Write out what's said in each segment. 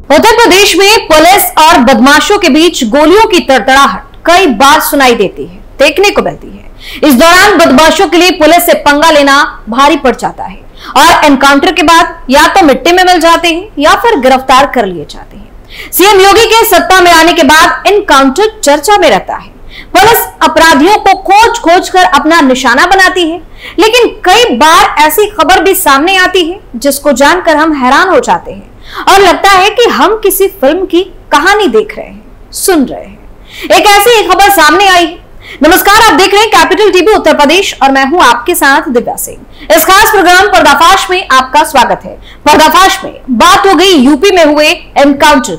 उत्तर प्रदेश में पुलिस और बदमाशों के बीच गोलियों की तड़तड़ाहट कई बार सुनाई देती है, देखने को मिलती है। इस दौरान बदमाशों के लिए पुलिस से पंगा लेना भारी पड़ जाता है और एनकाउंटर के बाद या तो मिट्टी में मिल जाते हैं या फिर गिरफ्तार कर लिए जाते हैं। सीएम योगी के सत्ता में आने के बाद एनकाउंटर चर्चा में रहता है। पुलिस अपराधियों को खोज खोज कर अपना निशाना बनाती है, लेकिन कई बार ऐसी खबर भी सामने आती है जिसको जानकर हम हैरान हो जाते हैं और लगता है कि हम किसी फिल्म की कहानी देख रहे हैं, सुन रहे हैं। एक ऐसी एक खबर सामने आई है। नमस्कार, आप देख रहे हैं कैपिटल टीवी उत्तर प्रदेश और मैं हूं आपके साथ दिव्या सिंह। इस खास प्रोग्राम पर्दाफाश में आपका स्वागत है। पर्दाफाश में बात हो गई यूपी में हुए एनकाउंटर।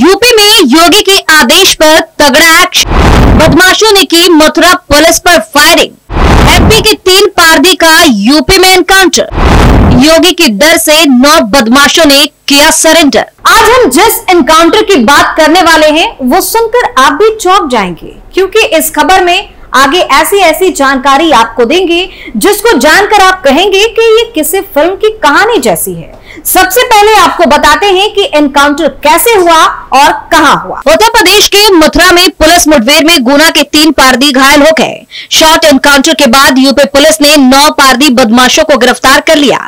यूपी में योगी के आदेश पर तगड़ा एक्शन, बदमाशों ने की मथुरा पुलिस पर फायरिंग। एमपी के 3 पारदी का यूपी में एनकाउंटर। योगी के डर से 9 बदमाशों ने किया सरेंडर। आज हम जिस एनकाउंटर की बात करने वाले हैं वो सुनकर आप भी चौंक जाएंगे, क्योंकि इस खबर में आगे ऐसी जानकारी आपको देंगे जिसको जानकर आप कहेंगे कि ये किसी फिल्म की कहानी जैसी है। सबसे पहले आपको बताते हैं कि एनकाउंटर कैसे हुआ और कहां हुआ। उत्तर प्रदेश के मथुरा में पुलिस मुठभेड़ में गुना के 3 पारदी घायल हो गए। शॉर्ट एनकाउंटर के बाद यूपी पुलिस ने 9 पारदी बदमाशों को गिरफ्तार कर लिया।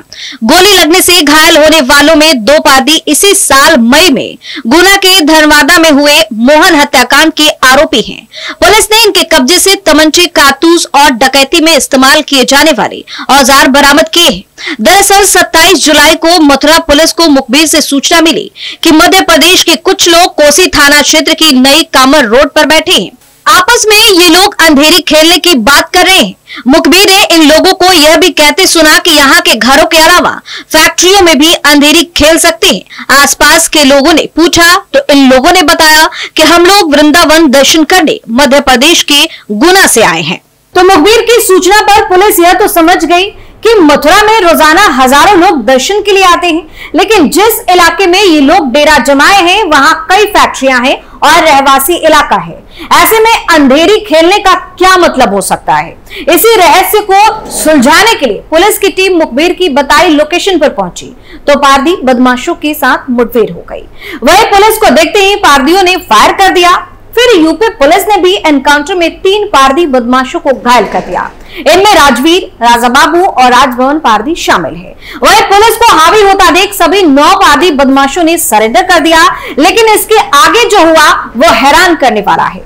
गोली लगने से घायल होने वालों में 2 पारदी इसी साल मई में गुना के धनवादा में हुए मोहन हत्याकांड के आरोपी हैं। पुलिस ने इनके कब्जे से तमंचे, कारतूस और डकैती में इस्तेमाल किए जाने वाले औजार बरामद किए हैं। दरअसल 27 जुलाई को मथुरा पुलिस को मुखबिर से सूचना मिली कि मध्य प्रदेश के कुछ लोग कोसी थाना क्षेत्र की नई कामर रोड पर बैठे हैं। आपस में ये लोग अंधेरी खेलने की बात कर रहे हैं। मुखबिर ने इन लोगों को यह भी कहते सुना कि यहाँ के घरों के अलावा फैक्ट्रियों में भी अंधेरी खेल सकते हैं। आसपास के लोगों ने पूछा तो इन लोगों ने बताया कि हम लोग वृंदावन दर्शन करने मध्य प्रदेश के गुना से आए हैं। तो मुखबिर की सूचना पर पुलिस यह तो समझ गई कि मथुरा में रोजाना हजारों लोग दर्शन के लिए आते हैं, लेकिन जिस इलाके में ये लोग डेरा जमाए हैं वहां कई फैक्ट्रियां हैं और रहवासी इलाका है। ऐसे में अंधेरी खेलने का क्या मतलब हो सकता है? इसी रहस्य को सुलझाने के लिए पुलिस की टीम मुखबिर की बताई लोकेशन पर पहुंची तो पारदी बदमाशों के साथ मुठभेड़ हो गई। वही पुलिस को देखते ही पारदियों ने फायर कर दिया। फिर यूपी पुलिस ने भी एनकाउंटर में 3 पारदी बदमाशों को घायल कर दिया। इनमें राजवीर, राजा बाबू और राजभवन पारदी शामिल है। वही पुलिस को हावी होता देख सभी 9 पारदी बदमाशों ने सरेंडर कर दिया, लेकिन इसके आगे जो हुआ वो हैरान करने वाला है।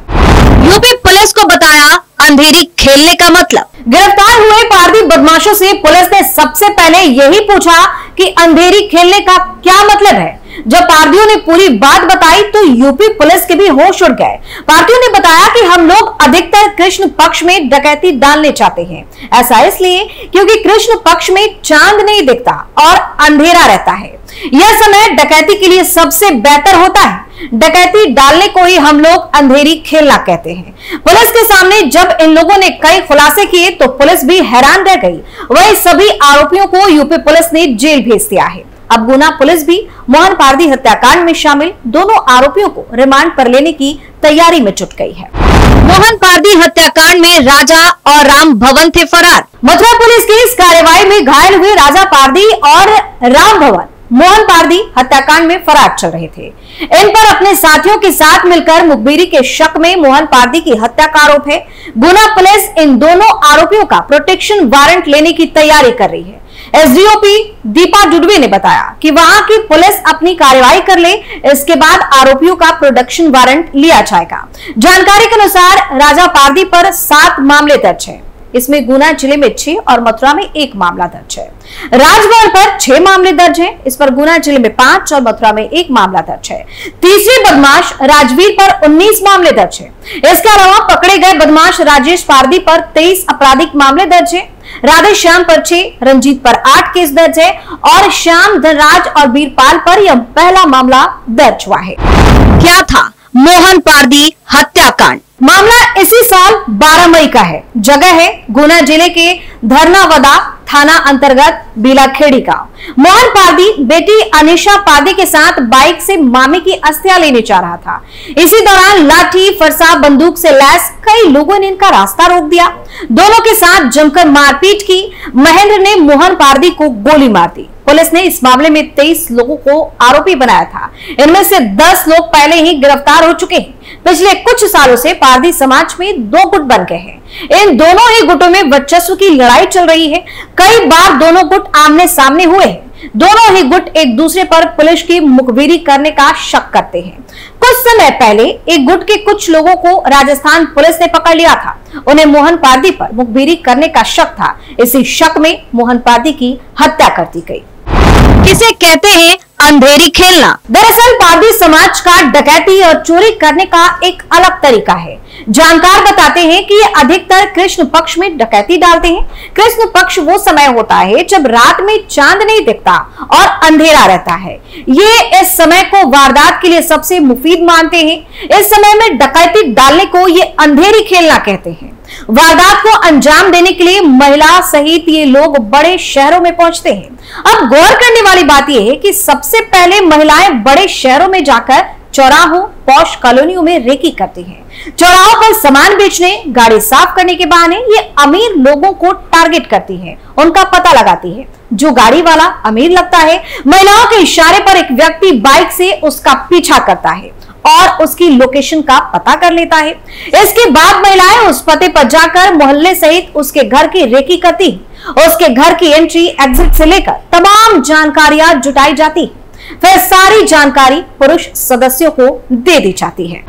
यूपी पुलिस को बताया अंधेरी खेलने का मतलब। गिरफ्तार हुए पारदी बदमाशों से पुलिस ने सबसे पहले यही पूछा कि अंधेरी खेलने का क्या मतलब है। जब पारदियों ने पूरी बात बताई तो यूपी पुलिस के भी होश उड़ गए। पारदियों ने बताया कि हम लोग अधिकतर कृष्ण पक्ष में डकैती डालने चाहते हैं। ऐसा इसलिए क्योंकि कृष्ण पक्ष में चांद नहीं दिखता और अंधेरा रहता है। यह समय डकैती के लिए सबसे बेहतर होता है। डकैती डालने को ही हम लोग अंधेरी खेलना कहते हैं। पुलिस के सामने जब इन लोगों ने कई खुलासे किए तो पुलिस भी हैरान रह गई। वही सभी आरोपियों को यूपी पुलिस ने जेल भेज दिया है। अब गुना पुलिस भी मोहन पारदी हत्याकांड में शामिल दोनों आरोपियों को रिमांड पर लेने की तैयारी में जुट गई है। मोहन पारदी हत्याकांड में राजा और राम भवन थे फरार। मथुरा पुलिस की इस कार्रवाई में घायल हुए राजा पारदी और राम भवन मोहन पारदी हत्याकांड में फरार चल रहे थे। इन पर अपने साथियों के साथ मिलकर मुखबिरी के शक में मोहन पारदी की हत्या का आरोप है। गुना पुलिस इन दोनों आरोपियों का प्रोटेक्शन वारंट लेने की तैयारी कर रही है। एसडीओपी दीपा डुडवे ने बताया कि वहां की पुलिस अपनी कार्रवाई कर ले, इसके बाद आरोपियों का प्रोटेक्शन वारंट लिया जाएगा। जानकारी के अनुसार राजा पारदी पर 7 मामले दर्ज है। इसमें गुना जिले में 6 और मथुरा में 1 मामला दर्ज है। राजभवन पर 6 मामले दर्ज है। इस पर गुना जिले में 5 और मथुरा में 1 मामला दर्ज है। तीसरे बदमाश राजवीर पर 19 मामले दर्ज है। इसके अलावा पकड़े गए बदमाश राजेश पारदी पर 23 आपराधिक मामले दर्ज है। राधे श्याम पर 6, रंजीत पर 8 केस दर्ज है और श्याम, धनराज और वीरपाल पर यह पहला मामला दर्ज हुआ है। क्या था मोहन पारदी हत्याकांड? मामला इसी साल 12 मई का है। जगह है गुना जिले के धरनावदा थाना अंतर्गत बीलाखेड़ी गांव। मोहन पारदी बेटी अनिशा पारदी के साथ बाइक से मामी की अस्थियां लेने जा रहा था। इसी दौरान लाठी, फरसा, बंदूक से लैस कई लोगों ने इनका रास्ता रोक दिया। दोनों के साथ जमकर मारपीट की। महेंद्र ने मोहन पारदी को गोली मार दी। पुलिस ने इस मामले में 23 लोगों को आरोपी बनाया था। इनमें से 10 लोग पहले ही गिरफ्तार हो चुके हैं। पिछले कुछ सालों से पारधी समाज में 2 गुट बन गए हैं। इन दोनों ही गुटों में वर्चस्व की लड़ाई चल रही है। कई बार दोनों गुट आमने सामने हुए हैं। दोनों ही गुट एक दूसरे पर पुलिस की मुखबिरी करने का शक करते हैं। कुछ समय पहले एक गुट के कुछ लोगों को राजस्थान पुलिस ने पकड़ लिया था। उन्हें मोहन पारधी पर मुखबिरी करने का शक था। इसी शक में मोहन पारधी की हत्या कर दी गई। इसे कहते हैं अंधेरी खेलना। दरअसल पारधी समाज का डकैती और चोरी करने का एक अलग तरीका है। जानकार बताते हैं कि ये अधिकतर कृष्ण पक्ष में डकैती डालते हैं। कृष्ण पक्ष वो समय होता है जब रात में चांद नहीं दिखता और अंधेरा रहता है। ये इस समय को वारदात के लिए सबसे मुफीद मानते हैं। इस समय में डकैती डालने को ये अंधेरी खेलना कहते हैं। वारदात को अंजाम देने के लिए महिला सहित ये लोग बड़े शहरों में पहुंचते हैं। अब गौर करने वाली बात यह है कि सबसे पहले महिलाएं बड़े शहरों में जाकर चौराहों, पॉश कॉलोनियों में रेकी करती हैं। चौराहों पर सामान बेचने, गाड़ी साफ करने के बहाने ये अमीर लोगों को टारगेट करती है, उनका पता लगाती है। जो गाड़ी वाला अमीर लगता है, महिलाओं के इशारे पर एक व्यक्ति बाइक से उसका पीछा करता है और उसकी लोकेशन का पता कर लेता है। इसके बाद महिलाएं उस पते पर जाकर मोहल्ले सहित उसके घर की रेकी करती है। उसके घर की एंट्री एग्जिट से लेकर तमाम जानकारियां जुटाई जाती है। फिर सारी जानकारी पुरुष सदस्यों को दे दी जाती है।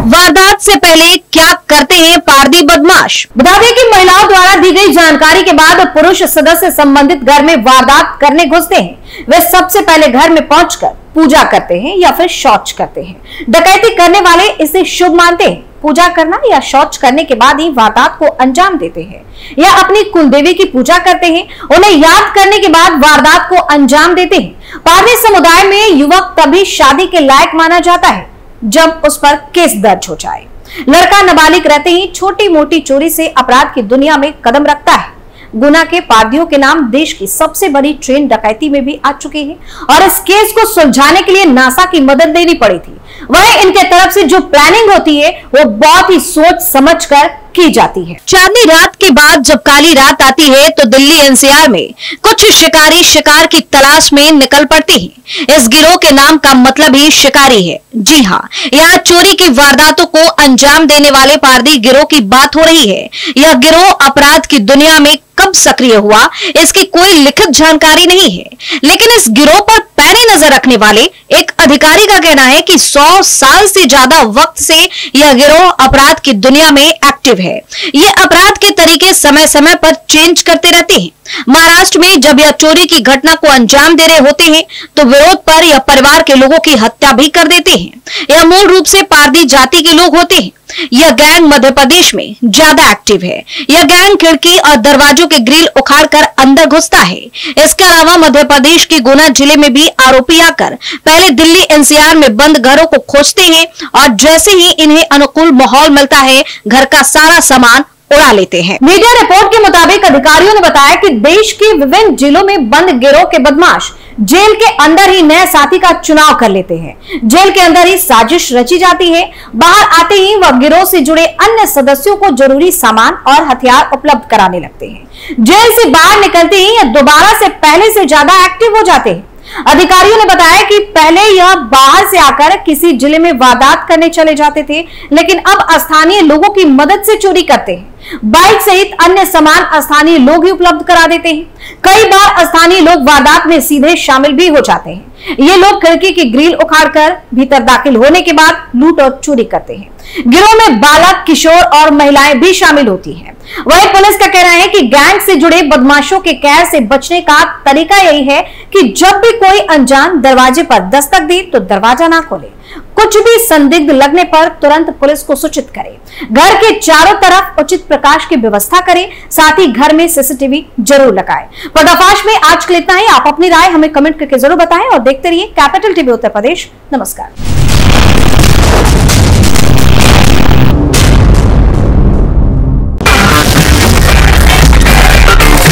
वारदात से पहले क्या करते हैं पारधी बदमाश? बता दें कि महिलाओं द्वारा दी गई जानकारी के बाद पुरुष सदस्य संबंधित घर में वारदात करने घुसते हैं। वे सबसे पहले घर में पहुंचकर पूजा करते हैं या फिर शौच करते हैं। डकैती करने वाले इसे शुभ मानते हैं। पूजा करना या शौच करने के बाद ही वारदात को अंजाम देते हैं या अपनी कुलदेवी की पूजा करते हैं। उन्हें याद करने के बाद वारदात को अंजाम देते हैं। पारधी समुदाय में युवक तभी शादी के लायक माना जाता है जब उस पर केस दर्ज हो जाए। लड़का नाबालिग रहते ही छोटी मोटी चोरी से अपराध की दुनिया में कदम रखता है। गुना के पारधियों के नाम देश की सबसे बड़ी ट्रेन डकैती में भी आ चुके हैं और इस केस को सुलझाने के लिए नासा की मदद लेनी पड़ी थी। वह इनके तरफ से जो प्लानिंग होती है वो बहुत ही सोच समझकर की जाती है। चांदनी रात के बाद जब काली रात आती है तो दिल्ली एनसीआर में कुछ शिकारी शिकार की तलाश में निकल पड़ते हैं। इस गिरोह के नाम का मतलब ही शिकारी है। जी हाँ, यहाँ चोरी की वारदातों को अंजाम देने वाले पारधी गिरोह की बात हो रही है। यह गिरोह अपराध की दुनिया में कब सक्रिय हुआ इसकी कोई लिखित जानकारी नहीं है, लेकिन इस गिरोह पर पैनी नजर रखने वाले एक अधिकारी का कहना है कि 100 साल से ज्यादा वक्त से यह गिरोह अपराध की दुनिया में एक्टिव है। ये अपराध के तरीके समय समय पर चेंज करते रहते हैं। महाराष्ट्र में जब यह चोरी की घटना को अंजाम दे रहे होते हैं तो विरोध पर यह परिवार के लोगों की हत्या भी कर देते हैं। यह मूल रूप से पारधी जाति के लोग होते हैं। यह गैंग मध्य प्रदेश में ज्यादा एक्टिव है। यह गैंग खिड़की और दरवाजों के ग्रिल उखाड़कर अंदर घुसता है। इसके अलावा मध्य प्रदेश के गुना जिले में भी आरोपी आकर पहले दिल्ली एनसीआर में बंद घरों को खोजते हैं और जैसे ही इन्हें अनुकूल माहौल मिलता है घर का सारा सामान उड़ा लेते हैं। मीडिया रिपोर्ट के मुताबिक अधिकारियों ने बताया कि देश के विभिन्न जिलों में बंद गिरोह के बदमाश जेल के अंदर ही नए साथी का चुनाव कर लेते हैं। जेल के अंदर ही साजिश रची जाती है। बाहर आते ही वह गिरोह से जुड़े अन्य सदस्यों को जरूरी सामान और हथियार उपलब्ध कराने लगते हैं। जेल से बाहर निकलते ही यह दोबारा से पहले से ज्यादा एक्टिव हो जाते हैं। अधिकारियों ने बताया कि पहले यह बाहर से आकर किसी जिले में वारदात करने चले जाते थे, लेकिन अब स्थानीय लोगों की मदद से चोरी करते हैं। बाइक सहित अन्य सामान स्थानीय लोग ही उपलब्ध करा देते हैं। कई बार स्थानीय लोग वारदात में सीधे शामिल भी हो जाते हैं। ये लोग खिड़की की ग्रिल उखाड़कर भीतर दाखिल होने के बाद लूट और चोरी करते हैं। गिरोह में बालक, किशोर और महिलाएं भी शामिल होती हैं। वही पुलिस का कहना है कि गैंग से जुड़े बदमाशों के कहर से बचने का तरीका यही है कि जब भी कोई अनजान दरवाजे पर दस्तक दे तो दरवाजा ना खोले। कुछ भी संदिग्ध लगने पर तुरंत पुलिस को सूचित करें। घर के चारों तरफ उचित प्रकाश की व्यवस्था करें। साथ ही घर में सीसीटीवी जरूर लगाएं। पर्दाफाश में आज के लिए इतना ही। आप अपनी राय हमें कमेंट करके जरूर बताएं और देखते रहिए कैपिटल टीवी उत्तर प्रदेश। नमस्कार।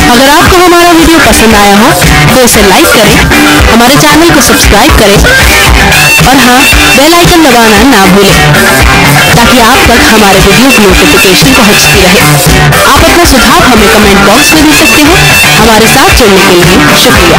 अगर आपको हमारा वीडियो पसंद आया हो तो इसे लाइक करें, हमारे चैनल को सब्सक्राइब करें और हाँ, बेल आइकन दबाना ना भूलें ताकि आप तक हमारे वीडियो की नोटिफिकेशन पहुंचती रहे। आप अपना सुझाव हमें कमेंट बॉक्स में दे सकते हैं। हमारे साथ जुड़ने के लिए शुक्रिया।